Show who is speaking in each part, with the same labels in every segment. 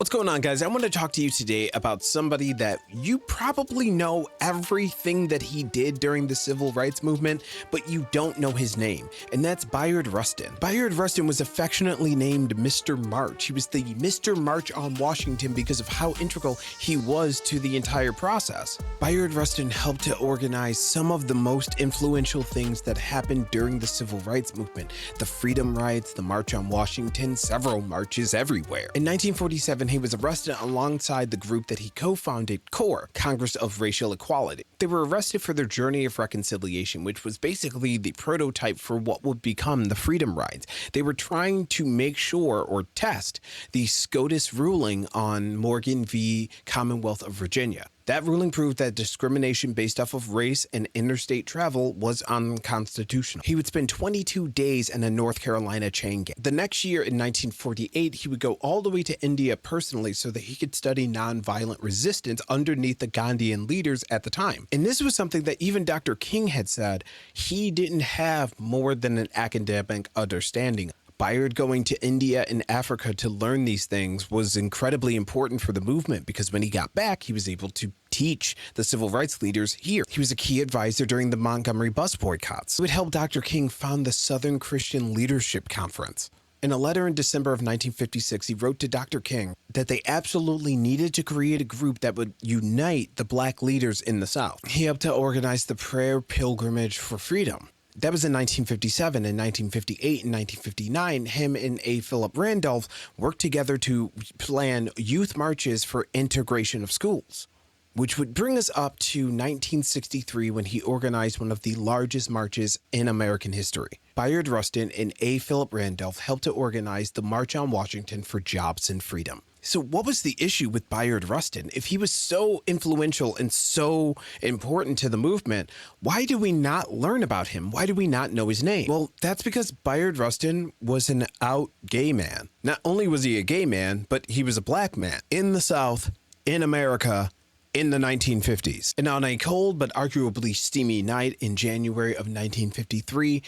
Speaker 1: What's going on, guys? I want to talk to you today about somebody that you probably know everything that he did during the civil rights movement, but you don't know his name, and that's Bayard Rustin. Bayard Rustin was affectionately named Mr. March. He was the Mr. March on Washington because of how integral he was to the entire process. Bayard Rustin helped to organize some of the most influential things that happened during the civil rights movement: the Freedom Rides, the March on Washington, several marches everywhere. In 1947, he was arrested alongside the group that he co-founded, CORE, Congress of Racial Equality. They were arrested for their Journey of Reconciliation, which was basically the prototype for what would become the Freedom Rides. They were trying to make sure or test the SCOTUS ruling on Morgan v. Commonwealth of Virginia. That ruling proved that discrimination based off of race and interstate travel was unconstitutional. He would spend 22 days in a North Carolina chain gang. The next year, in 1948, he would go all the way to India personally so that he could study nonviolent resistance underneath the Gandhian leaders at the time. And this was something that even Dr. King had said he didn't have more than an academic understanding. Bayard going to India and Africa to learn these things was incredibly important for the movement because when he got back, he was able to teach the civil rights leaders here. He was a key advisor during the Montgomery bus boycotts. It would help Dr. King found the Southern Christian Leadership Conference. In a letter in December of 1956, he wrote to Dr. King that they absolutely needed to create a group that would unite the black leaders in the South. He helped to organize the Prayer Pilgrimage for Freedom. That was in 1957. In 1958 and 1959, him and A. Philip Randolph worked together to plan youth marches for integration of schools, which would bring us up to 1963 when he organized one of the largest marches in American history. Bayard Rustin and A. Philip Randolph helped to organize the March on Washington for Jobs and Freedom. So what was the issue with Bayard Rustin? If he was so influential and so important to the movement, why do we not learn about him? Why do we not know his name? Well, that's because Bayard Rustin was an out gay man. Not only was he a gay man, but he was a black man in the South, in America, in the 1950s. And on a cold but arguably steamy night in January of 1953,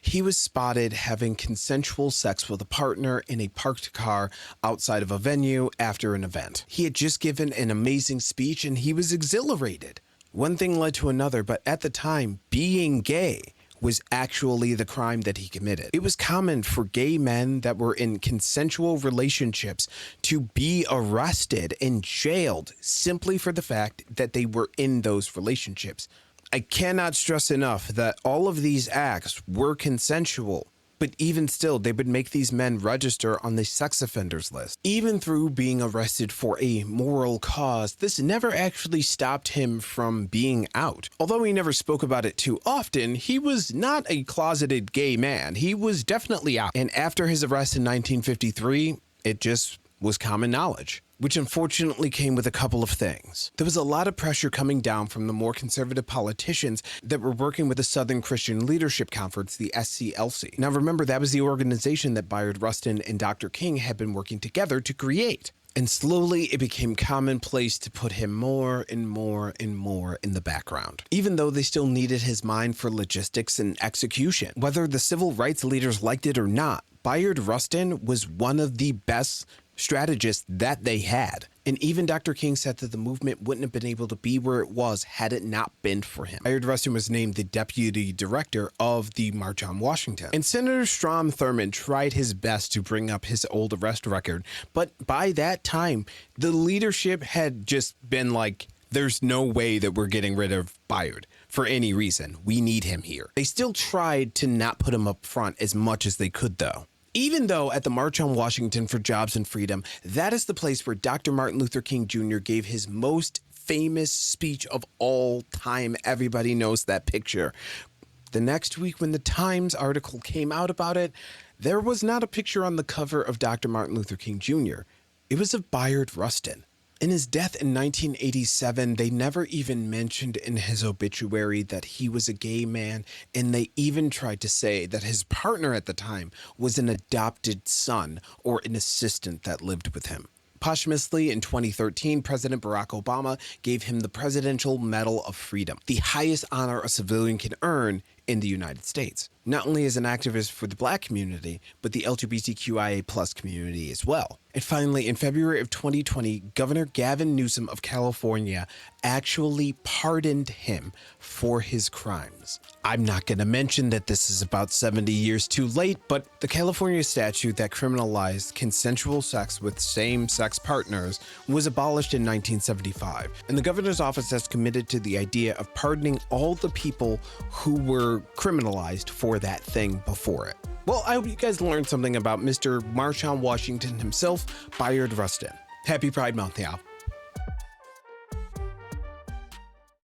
Speaker 1: he was spotted having consensual sex with a partner in a parked car outside of a venue after an event. He had just given an amazing speech and he was exhilarated. One thing led to another, but at the time, being gay was actually the crime that he committed. It was common for gay men that were in consensual relationships to be arrested and jailed simply for the fact that they were in those relationships. I cannot stress enough that all of these acts were consensual, but even still, they would make these men register on the sex offenders list. Even through being arrested for a moral cause, this never actually stopped him from being out. Although he never spoke about it too often, he was not a closeted gay man. He was definitely out. And after his arrest in 1953, it just was common knowledge, which unfortunately came with a couple of things. There was a lot of pressure coming down from the more conservative politicians that were working with the Southern Christian Leadership Conference, the SCLC. Now remember, that was the organization that Bayard Rustin and Dr. King had been working together to create. And slowly it became commonplace to put him more and more and more in the background, even though they still needed his mind for logistics and execution. Whether the civil rights leaders liked it or not, Bayard Rustin was one of the best strategists that they had. And even Dr. King said that the movement wouldn't have been able to be where it was had it not been for him. Bayard Rustin was named the deputy director of the March on Washington. And Senator Strom Thurmond tried his best to bring up his old arrest record, but by that time, the leadership had just been like, there's no way that we're getting rid of Bayard for any reason. We need him here. They still tried to not put him up front as much as they could, though. Even though at the March on Washington for Jobs and Freedom, that is the place where Dr. Martin Luther King Jr. gave his most famous speech of all time. Everybody knows that picture. The next week when the Times article came out about it, there was not a picture on the cover of Dr. Martin Luther King Jr. It was of Bayard Rustin. In his death in 1987, they never even mentioned in his obituary that he was a gay man, and they even tried to say that his partner at the time was an adopted son or an assistant that lived with him. Posthumously, in 2013, President Barack Obama gave him the Presidential Medal of Freedom, the highest honor a civilian can earn in the United States, not only as an activist for the Black community, but the LGBTQIA+ community as well. And finally, in February of 2020, Governor Gavin Newsom of California actually pardoned him for his crimes. I'm not going to mention that this is about 70 years too late, but the California statute that criminalized consensual sex with same-sex partners was abolished in 1975, and the governor's office has committed to the idea of pardoning all the people who were criminalized for that thing before it. Well, I hope you guys learned something about Mr. Marshawn Washington himself, Bayard Rustin. Happy Pride Month, y'all.